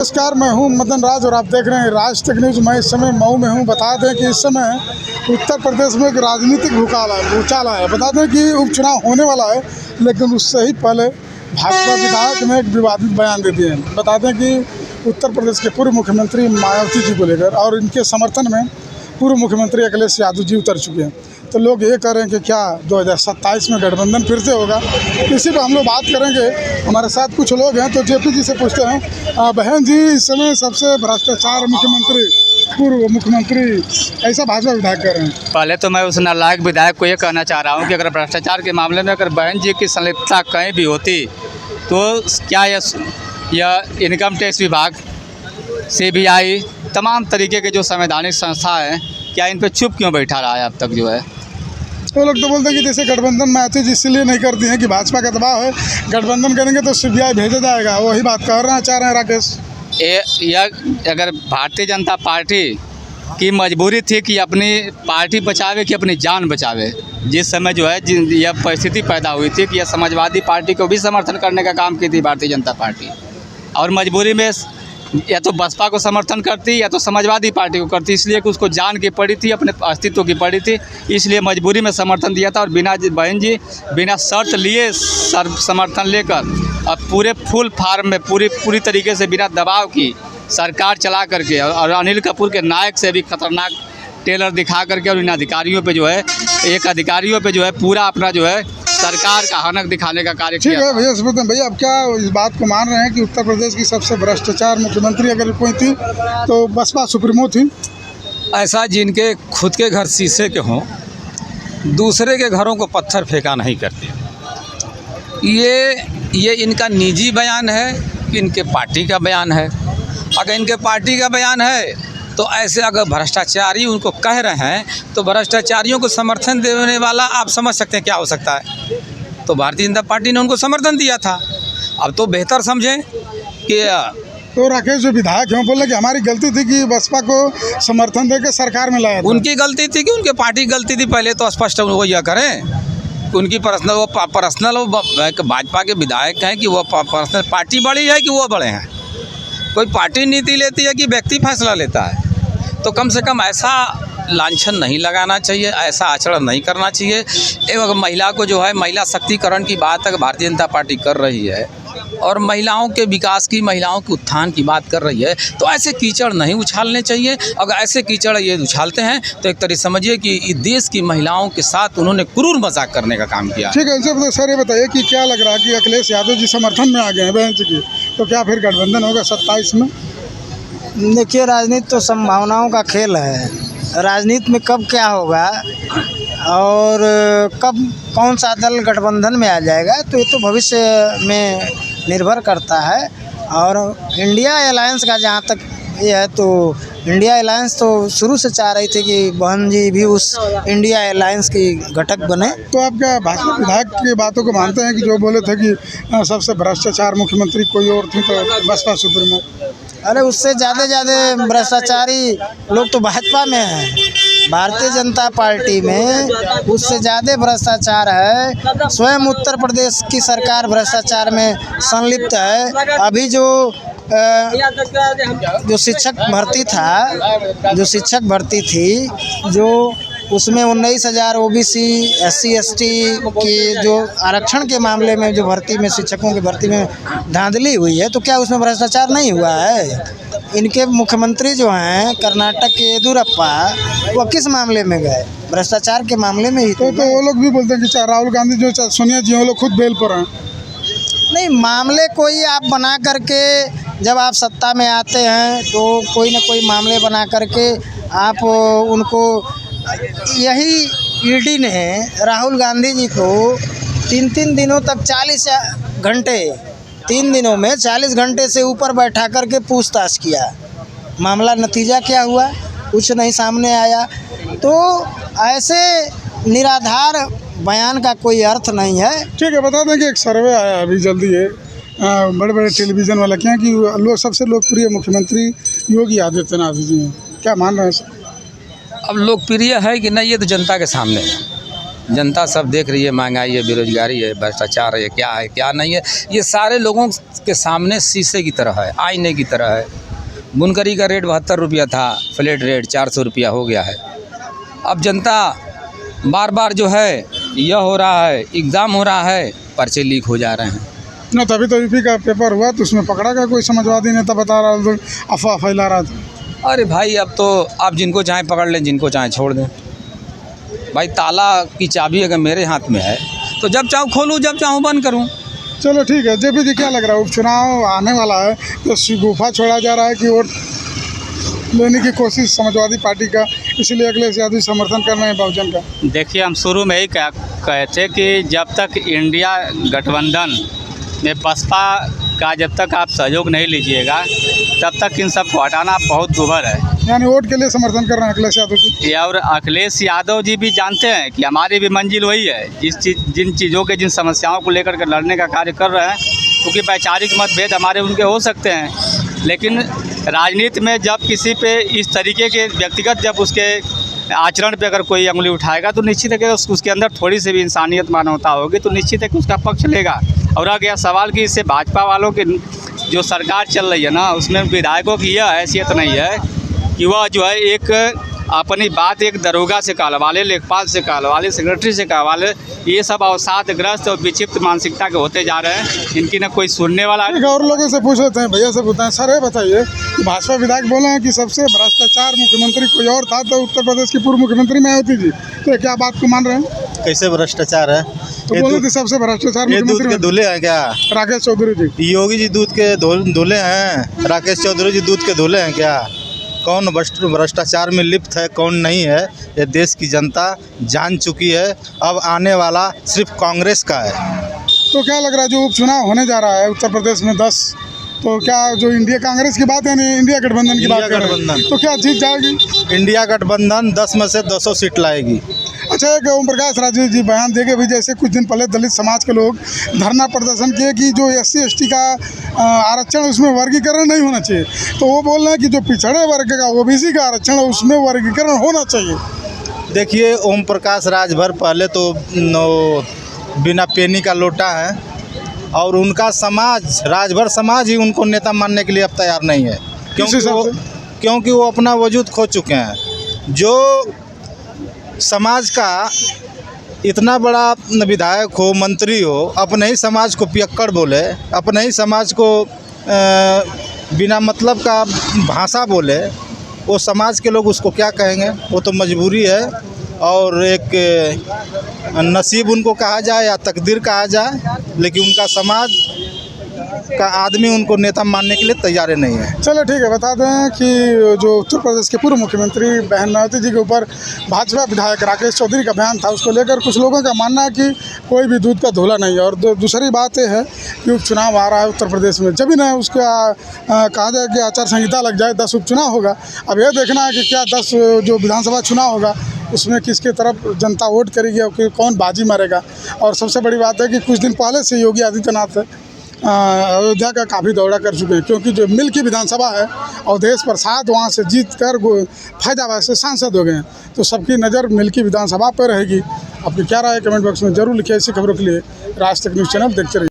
नमस्कार, मैं हूं मदन राज और आप देख रहे हैं राज टेक न्यूज़। मैं इस समय मऊ में हूं। बता दें कि इस समय उत्तर प्रदेश में एक राजनीतिक भूचाल है। बता दें कि उपचुनाव होने वाला है, लेकिन उससे ही पहले भाजपा विधायक ने एक विवादित बयान दे दिए हैं। बता दें कि उत्तर प्रदेश के पूर्व मुख्यमंत्री मायावती जी को लेकर और इनके समर्थन में पूर्व मुख्यमंत्री अखिलेश यादव जी उतर चुके हैं। तो लोग ये कह रहे हैं कि क्या 2027 में गठबंधन फिर से होगा। इसी पर हम लोग बात करेंगे। हमारे साथ कुछ लोग हैं, तो जेपी जी से पूछते हैं। बहन जी, इस समय सबसे भ्रष्टाचार मुख्यमंत्री पूर्व मुख्यमंत्री ऐसा भाजपा विधायक कह रहे हैं। पहले तो मैं उस नालायक विधायक को ये कहना चाह रहा हूँ कि अगर भ्रष्टाचार के मामले में अगर बहन जी की संलिप्तता कहीं भी होती तो क्या यह इनकम टैक्स विभाग, CBI, तमाम तरीके के जो संवैधानिक संस्था हैं, क्या इन पे चुप क्यों बैठा रहा है अब तक जो है। तो लोग तो बोलते हैं कि जैसे गठबंधन में आती है इसलिए नहीं करती हैं कि भाजपा का दबाव है, गठबंधन करेंगे तो CBI भेजा जाएगा। वही बात कहना चाह रहे हैं राकेश। यह अगर भारतीय जनता पार्टी की मजबूरी थी कि अपनी पार्टी बचावे कि अपनी जान बचावे, जिस समय जो है यह परिस्थिति पैदा हुई थी कि यह समाजवादी पार्टी को भी समर्थन करने का काम की थी भारतीय जनता पार्टी, और मजबूरी में या तो बसपा को समर्थन करती या तो समाजवादी पार्टी को करती, इसलिए कि उसको जान की पड़ी थी, अपने अस्तित्व की पड़ी थी, इसलिए मजबूरी में समर्थन दिया था। और बहन जी बिना शर्त लिए समर्थन लेकर अब पूरे फुल फार्म में पूरी तरीके से बिना दबाव की सरकार चला करके और अनिल कपूर के नायक से भी खतरनाक टेलर दिखा करके और इन अधिकारियों पे जो है पूरा अपना जो है सरकार का हनक दिखाने का कार्य किया। ठीक है भैया, समझते हैं। भैया, अब क्या इस बात को मान रहे हैं कि उत्तर प्रदेश की सबसे भ्रष्टाचार मुख्यमंत्री अगर कोई थी तो बसपा सुप्रीमो थी? ऐसा जिनके खुद के घर शीशे के हों, दूसरे के घरों को पत्थर फेंका नहीं करते। ये इनका निजी बयान है कि इनके पार्टी का बयान है। अगर इनके पार्टी का बयान है तो ऐसे अगर भ्रष्टाचारी उनको कह रहे हैं तो भ्रष्टाचारियों को समर्थन देने वाला आप समझ सकते हैं क्या हो सकता है। तो भारतीय जनता पार्टी ने उनको समर्थन दिया था। अब तो बेहतर समझें कि तो राकेश जो विधायक हैं बोले कि हमारी गलती थी कि बसपा को समर्थन देकर सरकार में लाया था। उनकी गलती थी कि उनके पार्टी की गलती थी, पहले तो स्पष्ट वो यह करें। उनकी पर्सनल भाजपा के विधायक हैं कि वो पर्सनल पार्टी बड़ी है कि वो बड़े हैं। कोई पार्टी नीति लेती है कि व्यक्ति फैसला लेता है। तो कम से कम ऐसा लांछन नहीं लगाना चाहिए, ऐसा आचरण नहीं करना चाहिए। एवं महिला को जो है महिला शक्तिकरण की बात अगर भारतीय जनता पार्टी कर रही है और महिलाओं के विकास की, महिलाओं के उत्थान की बात कर रही है, तो ऐसे कीचड़ नहीं उछालने चाहिए। अगर ऐसे कीचड़ ये उछालते हैं तो एक तरह समझिए कि इस देश की महिलाओं के साथ उन्होंने क्रूर मजाक करने का काम किया। ठीक है सर, ये बताइए कि क्या लग रहा है कि अखिलेश यादव जी समर्थन में आ गए हैं बहन जी की, तो क्या फिर गठबंधन होगा 27 में? देखिए, राजनीति तो संभावनाओं का खेल है। राजनीति में कब क्या होगा और कब कौन सा दल गठबंधन में आ जाएगा तो ये तो भविष्य में निर्भर करता है। और इंडिया अलायंस का जहाँ तक ये है तो इंडिया अलायंस तो शुरू से चाह रही थी कि बहन जी भी उस इंडिया अलायंस की घटक बने। तो आप क्या भाजपा विधायक की बातों को मानते हैं कि जो बोले थे कि सबसे भ्रष्टाचार मुख्यमंत्री कोई और थी तो बसपा सुप्रीमो? अरे उससे ज़्यादा भ्रष्टाचारी लोग तो भाजपा में हैं। भारतीय जनता पार्टी में उससे ज़्यादा भ्रष्टाचार है। स्वयं उत्तर प्रदेश की सरकार भ्रष्टाचार में संलिप्त है। अभी जो शिक्षक भर्ती थी जो उसमें 19,000 OBC SC ST की जो आरक्षण के मामले में जो भर्ती में शिक्षकों की भर्ती में धांधली हुई है, तो क्या उसमें भ्रष्टाचार नहीं हुआ है? इनके मुख्यमंत्री जो हैं कर्नाटक के येदियुरप्पा, वो किस मामले में गए? भ्रष्टाचार के मामले में ही। तो वो लोग भी बोलते हैं कि राहुल गांधी जो सोनिया जी वो लोग खुद बेल पर हैं। नहीं, मामले कोई आप बना करके जब आप सत्ता में आते हैं तो कोई ना कोई मामले बना करके आप उनको, यही ED ने राहुल गांधी जी को 3 दिनों तक 40 घंटे 3 दिनों में 40 घंटे से ऊपर बैठा करके पूछताछ किया। मामला नतीजा क्या हुआ? कुछ नहीं सामने आया। तो ऐसे निराधार बयान का कोई अर्थ नहीं है। ठीक है, बता दें कि एक सर्वे आया अभी जल्दी है बड़े बड़े टेलीविज़न वाला क्या कि सबसे लोकप्रिय मुख्यमंत्री योगी आदित्यनाथ जी हैं। क्या मान रहे हैं सर? अब लोकप्रिय है कि नहीं ये तो जनता के सामने है। जनता सब देख रही है, महंगाई है, बेरोजगारी है, भ्रष्टाचार है, क्या नहीं है। ये सारे लोगों के सामने शीशे की तरह है, आईने की तरह है। बुनकरी का रेट 72 रुपया था, फ्लैट रेट 400 रुपया हो गया है। अब जनता बार बार जो है यह हो रहा है, एग्ज़ाम हो रहा है, पर्चे लीक हो जा रहे हैं। ना तभी तो यूपी का पेपर हुआ तो उसमें पकड़ा गया कोई समाजवादी नेता, बता रहा था, अफवाह फैला रहा था। अरे भाई अब तो आप जिनको चाहें पकड़ लें, जिनको चाहें छोड़ दें। भाई ताला की चाबी अगर मेरे हाथ में है तो जब चाहूँ खोलूँ, जब चाहूँ बंद करूँ। चलो ठीक है। जेपी जी, क्या लग रहा है, उपचुनाव आने वाला है तो गुफा छोड़ा जा रहा है कि वोट लेने की कोशिश समाजवादी पार्टी का, इसलिए अखिलेश यादव समर्थन कर रहे हैं बहुजन का? देखिए, हम शुरू में ही कहे थे कि जब तक इंडिया गठबंधन में बसपा का जब तक आप सहयोग नहीं लीजिएगा तब तक इन सबको हटाना बहुत दुभर है। यानी वोट के लिए समर्थन कर रहे हैं अखिलेश यादव जी। और अखिलेश यादव जी भी जानते हैं कि हमारी भी मंजिल वही है, जिन चीज़ों के, जिन समस्याओं को लेकर के लड़ने का कार्य कर रहे हैं। क्योंकि वैचारिक मतभेद हमारे उनके हो सकते हैं, लेकिन राजनीति में जब किसी पे इस तरीके के व्यक्तिगत जब उसके आचरण पे अगर कोई उंगली उठाएगा तो निश्चित है कि उसके अंदर थोड़ी सी भी इंसानियत मानवता होगी तो निश्चित है कि उसका पक्ष लेगा। और आ गया सवाल कि इससे भाजपा वालों की जो सरकार चल रही है ना, उसमें विधायकों की यह हैसियत नहीं है कि वह जो है एक अपनी बात एक दरोगा से कहलवा ले, लेखपाल से कहलवा ले, सेक्रेटरी से कहलवा ले। ये सब अवसादग्रस्त और विक्षिप्त मानसिकता के होते जा रहे हैं। इनकी ना कोई सुनने वाला है। और लोगों से पूछ लेते हैं, भैया से पूछते हैं, सर ये बताइए कि भाजपा विधायक बोले हैं कि सबसे भ्रष्टाचार मुख्यमंत्री कोई और था तो उत्तर प्रदेश की पूर्व मुख्यमंत्री मायावती जी, तो क्या बात को मान रहे हैं? कैसे भ्रष्टाचार है? तो बोले थे सबसे भ्रष्टाचार ये दूध के मुख्यमंत्री दूल्हे हैं क्या? राकेश चौधरी जी। योगी जी दूध के दूल्हे हैं? राकेश चौधरी जी दूध के दूल्हे हैं क्या? कौन भ्रष्टाचार में लिप्त है, कौन नहीं है, ये देश की जनता जान चुकी है। अब आने वाला सिर्फ कांग्रेस का है। तो क्या लग रहा है जो उपचुनाव होने जा रहा है उत्तर प्रदेश में 10, तो क्या जो इंडिया कांग्रेस की बात है नहीं, इंडिया गठबंधन की बात कर रहे हैं, तो क्या जीत जाएगी इंडिया गठबंधन? 10 में से 200 सीट लाएगी। अच्छा, एक ओम प्रकाश राजू जी बयान देके भी, जैसे कुछ दिन पहले दलित समाज के लोग धरना प्रदर्शन किए कि जो SC ST का आरक्षण, उसमें वर्गीकरण नहीं होना चाहिए, तो वो बोल रहे हैं कि जो पिछड़े वर्ग का OBC का आरक्षण है उसमें वर्गीकरण होना चाहिए। देखिए, ओम प्रकाश राजभर पहले तो बिना पेनी का लोटा है और उनका समाज, राजभर समाज ही उनको नेता मानने के लिए अब तैयार नहीं है, क्योंकि वो अपना वजूद खो चुके हैं। जो समाज का इतना बड़ा विधायक हो, मंत्री हो, अपने ही समाज को पियक्कड़ बोले, अपने ही समाज को बिना मतलब का भाषा बोले, वो समाज के लोग उसको क्या कहेंगे? वो तो मजबूरी है और एक नसीब उनको कहा जाए या तकदीर कहा जाए, लेकिन उनका समाज का आदमी उनको नेता मानने के लिए तैयार नहीं है। चलो ठीक है। बता दें कि जो उत्तर प्रदेश के पूर्व मुख्यमंत्री बहन मायावती जी के ऊपर भाजपा विधायक राकेश चौधरी का बयान था, उसको लेकर कुछ लोगों का मानना है कि कोई भी दूध का धोला नहीं है। और दूसरी बात यह है कि उपचुनाव आ रहा है उत्तर प्रदेश में, जब भी ना उसका कहा जाए कि आचार संहिता लग जाए, 10 उपचुनाव होगा। अब यह देखना है कि क्या 10 जो विधानसभा चुनाव होगा उसमें किसके तरफ जनता वोट करेगी और कौन बाजी मारेगा। और सबसे बड़ी बात है कि कुछ दिन पहले से योगी आदित्यनाथ अयोध्या का काफ़ी दौरा कर चुके हैं, क्योंकि जो मिल की विधानसभा है अवधेश प्रसाद वहाँ से जीत कर फैजाबाद से सांसद हो गए हैं, तो सबकी नज़र मिल की विधानसभा पर रहेगी। आपकी क्या राय है कमेंट बॉक्स में ज़रूर लिखिए। ऐसी खबरों के लिए राज तक न्यूज़ चैनल देखते रहिए।